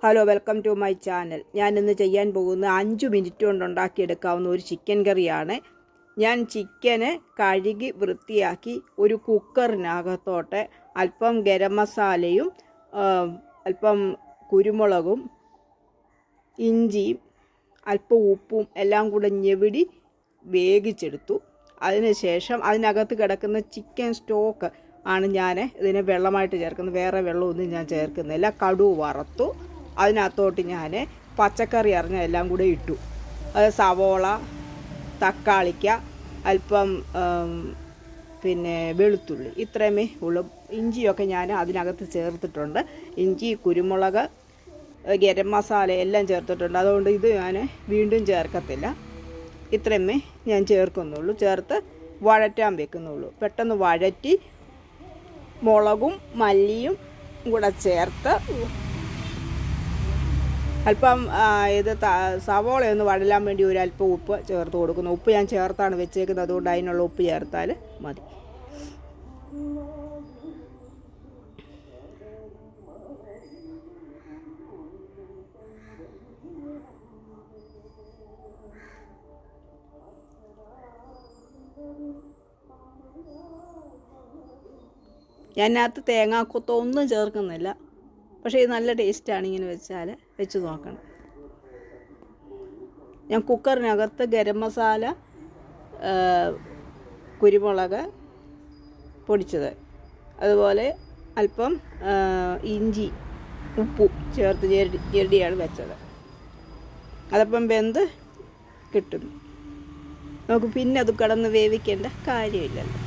Hello, welcome to my channel. ഞാൻ ഇന്ന് ചെയ്യാൻ പോകുന്ന 5 മിനിറ്റ് കൊണ്ട് ഉണ്ടാക്കിയെടുക്കാവുന്ന ഒരു ചിക്കൻ കറിയാണ്. ഞാൻ ചിക്കന് കഴുകി വൃത്തിയാക്കി ഒരു കുക്കറിനകത്തോട്ട് അല്പം ഗരം മസാലയും അല്പം കുരുമുളകും ഇഞ്ചിയും അല്പം ഉപ്പും എല്ലാം കൂടെ ഞെവിടി വേവിച്ചെടുത്തു. അതിനുശേഷം അതിനകത്ത് കിടക്കുന്ന ചിക്കൻ സ്റ്റോക്ക് ആണ് ഞാൻ ഇതിനെ വെള്ളമായിട്ട് ചേർക്കുന്നത്. വേറെ വെള്ളമൊന്നും ഞാൻ ചേർക്കുന്നില്ല. കടുക് വറുത്തു. അതിനകത്തോട്ട് ഞാൻ പച്ചക്കറി അറിഞ്ഞ എല്ലാം കൂടെ ഇട്ടു. അത് സവോള, തക്കാളിക്ക, അല്പം വെളുത്തുള്ളി, ഇത്രയുമേ ഉള്ളൂ. ഇഞ്ചിയൊക്കെ ഞാൻ അതിനകത്ത് ചേർത്തിട്ടുണ്ട്. ഇഞ്ചി, കുരുമുളക്, ഗരം മസാല എല്ലാം ചേർത്തിട്ടുണ്ട്. അതുകൊണ്ട് ഇത് ഞാൻ വീണ്ടും ചേർക്കത്തില്ല. ഇത്രയുമേ ഞാൻ ചേർക്കുന്നുള്ളൂ. ചേർത്ത് വഴറ്റാൻ വെക്കുന്നുള്ളൂ. പെട്ടെന്ന് വഴറ്റി മുളകും മല്ലിയും കൂടെ ചേർത്ത് അല്പം സവോളയൊന്ന് വഴലാൻ വേണ്ടി ഒരല്പം ഉപ്പ് ചേർത്ത് കൊടുക്കുന്നു. ഉപ്പ് ഞാൻ ചേർത്താണ് വെച്ചേക്കുന്നത്. അതുകൊണ്ട് അതിനുള്ള ഉപ്പ് ചേർത്താൽ മതി. ഞാനകത്ത് തേങ്ങാക്കൊത്തോ ഒന്നും ചേർക്കുന്നില്ല. പക്ഷേ ഇത് നല്ല ടേസ്റ്റാണ്. ഇങ്ങനെ വെച്ച് നോക്കണം. ഞാൻ കുക്കറിനകത്ത് ഗരം മസാല, കുരുമുളക് പൊടിച്ചത്, അതുപോലെ അല്പം ഇഞ്ചി, ഉപ്പും ചേർത്ത് ഞെരടിയാണ് വെച്ചത്. അതപ്പം വെന്ത് കിട്ടുന്നു. നമുക്ക് പിന്നെ അത് കിടന്ന് വേവിക്കേണ്ട കാര്യമില്ലല്ലോ.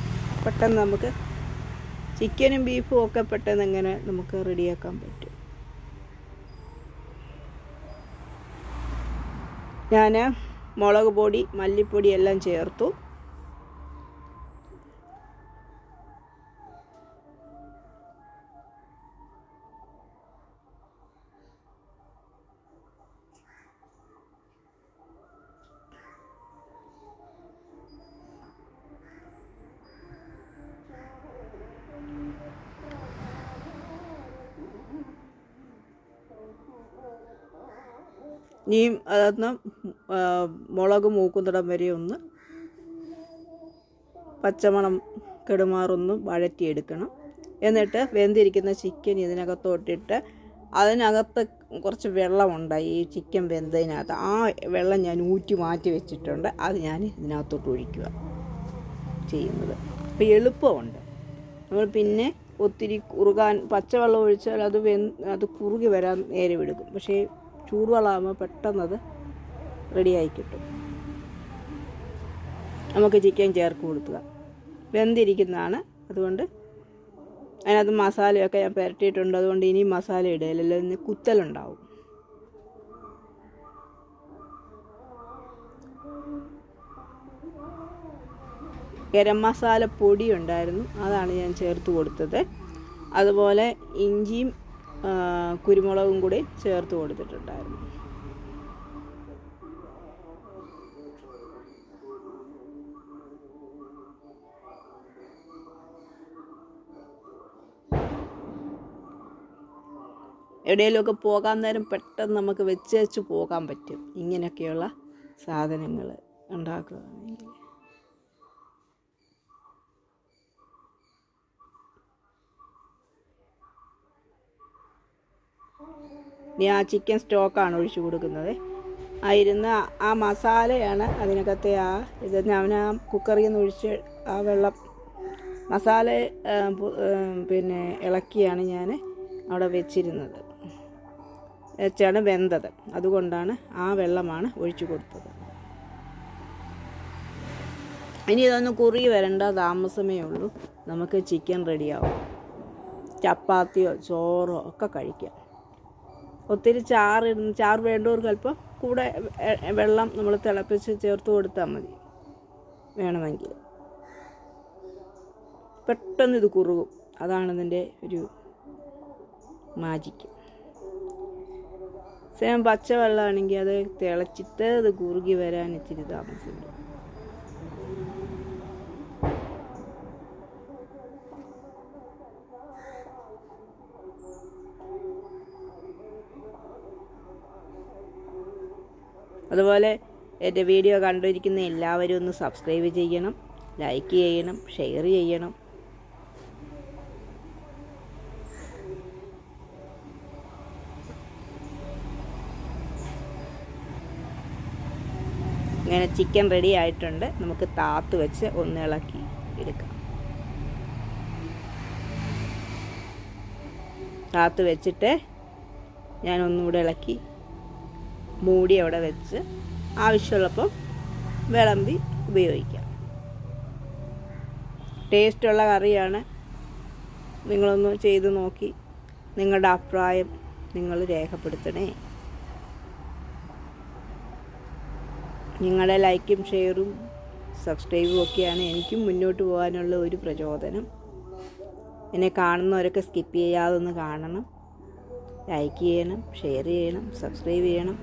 പെട്ടെന്ന് നമുക്ക് ചിക്കനും ബീഫും ഒക്കെ പെട്ടെന്ന് എങ്ങനെ നമുക്ക് റെഡിയാക്കാൻ പറ്റും. ഞാൻ മുളക് പൊടി, മല്ലിപ്പൊടി എല്ലാം ചേർത്തു. ഇനിയും അതൊന്ന് മുളക് മൂക്കുന്നിടം വരെ ഒന്ന് പച്ചമണം കെടുമാറൊന്ന് വഴറ്റിയെടുക്കണം. എന്നിട്ട് വെന്തിരിക്കുന്ന ചിക്കൻ ഇതിനകത്തോട്ടിട്ട്, അതിനകത്ത് കുറച്ച് വെള്ളമുണ്ടായി ഈ ചിക്കൻ വെന്തതിനകത്ത്. ആ വെള്ളം ഞാൻ ഊറ്റി മാറ്റി വെച്ചിട്ടുണ്ട്. അത് ഞാൻ ഇതിനകത്തോട്ട് ഒഴിക്കുക ചെയ്യുന്നത്. അപ്പോൾ എളുപ്പമുണ്ട്. നമ്മൾ പിന്നെ ഒത്തിരി കുറുകാൻ പച്ചവെള്ളം ഒഴിച്ചാൽ അത് കുറുകി വരാൻ നേരം എടുക്കും. പക്ഷേ ചൂടുവെള്ളമാകുമ്പോൾ പെട്ടെന്നത് റെഡിയായി കിട്ടും. നമുക്ക് ചിക്കൻ ചേർത്ത് കൊടുക്കുക. വെന്തിരിക്കുന്നതാണ്. അതുകൊണ്ട് അതിനകത്ത് മസാലയൊക്കെ ഞാൻ പുരട്ടിയിട്ടുണ്ട്. അതുകൊണ്ട് ഇനി മസാല ഇടുകയില്ലല്ലോ, ഇന്ന് കുത്തലുണ്ടാവും. ഗരം മസാല പൊടി ഉണ്ടായിരുന്നു, അതാണ് ഞാൻ ചേർത്ത് കൊടുത്തത്. അതുപോലെ ഇഞ്ചിയും കുരുമുളകും കൂടി ചേർത്ത് കൊടുത്തിട്ടുണ്ടായിരുന്നു. എവിടെയെങ്കിലുമൊക്കെ പോകാൻ നേരം പെട്ടെന്ന് നമുക്ക് വെച്ച് പോകാൻ പറ്റും ഇങ്ങനെയൊക്കെയുള്ള സാധനങ്ങൾ ഉണ്ടാക്കുകയാണെങ്കിൽ. ഇനി ആ ചിക്കൻ സ്റ്റോക്കാണ് ഒഴിച്ചു കൊടുക്കുന്നത്. ആ മസാലയാണ് അതിനകത്തെ ഇത് ഞാൻ ആ കുക്കറിൽ നിന്ന് ഒഴിച്ച് ആ വെള്ളം മസാല ഇളക്കിയാണ് ഞാൻ അവിടെ വെച്ചിരുന്നത്. വെച്ചാണ് വെന്തത്. അതുകൊണ്ടാണ് ആ വെള്ളമാണ് ഒഴിച്ചു കൊടുത്തത്. ഇനി ഇതൊന്ന് കുറുകി വരേണ്ട താമസമേ ഉള്ളൂ. നമുക്ക് ചിക്കൻ റെഡിയാവും. ചപ്പാത്തിയോ ചോറോ ഒക്കെ കഴിക്കാം. ഒത്തിരി ചാറ് വേണ്ടവർക്ക് അല്പം കൂടെ വെള്ളം നമ്മൾ തിളപ്പിച്ച് ചേർത്ത് കൊടുത്താൽ മതി വേണമെങ്കിൽ. പെട്ടെന്ന് ഇത് കുറുകും. അതാണ് ഇതിൻ്റെ ഒരു മാജിക്ക്. സെയിം പച്ചവെള്ളമാണെങ്കിൽ അത് തിളച്ചിട്ട് അത് കുറുകി വരാൻ ഇച്ചിരി താമസമുണ്ട്. അതുപോലെ എൻ്റെ വീഡിയോ കണ്ടിരിക്കുന്ന എല്ലാവരും ഒന്ന് സബ്സ്ക്രൈബ് ചെയ്യണം, ലൈക്ക് ചെയ്യണം, ഷെയർ ചെയ്യണം. ഇങ്ങനെ ചിക്കൻ റെഡി ആയിട്ടുണ്ട്. നമുക്ക് താത്ത് വെച്ച് ഒന്ന് ഇളക്കി എടുക്കാം. താത്ത് വെച്ചിട്ട് ഞാൻ ഒന്നുകൂടെ ഇളക്കി മൂടി അവിടെ വെച്ച് ആവശ്യമുള്ളപ്പോൾ വിളമ്പി ഉപയോഗിക്കാം. ടേസ്റ്റുള്ള കറിയാണ്. നിങ്ങളൊന്ന് ചെയ്ത് നോക്കി നിങ്ങളുടെ അഭിപ്രായം നിങ്ങൾ രേഖപ്പെടുത്തണേ. നിങ്ങളുടെ ലൈക്കും ഷെയറും സബ്സ്ക്രൈബും ഒക്കെയാണ് എനിക്കും മുന്നോട്ട് പോകാനുള്ള ഒരു പ്രചോദനം. എന്നെ കാണുന്നവരൊക്കെ സ്കിപ്പ് ചെയ്യാതെ ഒന്ന് കാണണം, ലൈക്ക് ചെയ്യണം, ഷെയർ ചെയ്യണം, സബ്സ്ക്രൈബ് ചെയ്യണം.